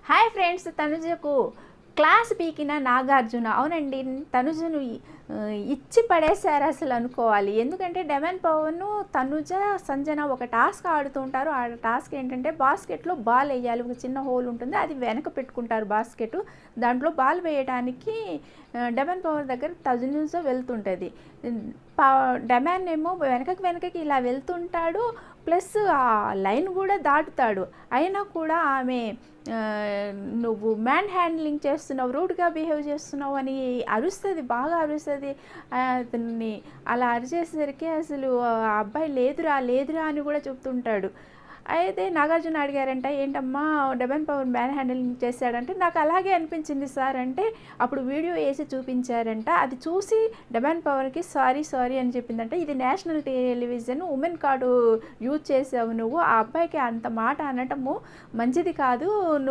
Hi friends, తనుజకు class పీకిన నాగార్జున. అవునండి, తనుజను ఇచ్చి పడేశారు అసలు అనుకోవాలి. ఎందుకంటే డెమన్ పవన్, తనుజ, సంజన ఒక టాస్క్ ఆడుతూ ఉంటారు. ఆ టాస్క్ ఏంటంటే బాస్కెట్లో బాల్ వేయాలి. ఒక చిన్న హోల్ ఉంటుంది, అది వెనక పెట్టుకుంటారు బాస్కెట్. దాంట్లో బాల్ వేయడానికి డెమన్ పవర్ దగ్గర తనుజ వెళ్తుంటుంది. డెమాన్ ఏమో వెనకకి ఇలా వెళ్తుంటాడు, ప్లస్ ఆ లైన్ కూడా దాటుతాడు. అయినా కూడా ఆమె నువ్వు మ్యాన్ హ్యాండ్లింగ్ చేస్తున్నావు, రూడ్గా బిహేవ్ చేస్తున్నావు అని అరుస్తుంది, బాగా అరుస్తుంది. అతన్ని అలా అరిచేసరికి అసలు ఆ అబ్బాయి లేదురా అని కూడా చెప్తుంటాడు. అయితే నాగార్జున అడిగారంట, ఏంటమ్మా డెమన్ పవర్ మ్యాన్ హ్యాండిలింగ్ చేశాడంటే, నాకు అలాగే అనిపించింది సార్ అంటే అప్పుడు వీడియో వేసి చూపించారంట. అది చూసి డెమన్ పవర్కి సారీ అని చెప్పిందంట. ఇది national television, women card use చేసావు నువ్వు, ఆ అబ్బాయికి అంత మాట అనటము మంచిది కాదు.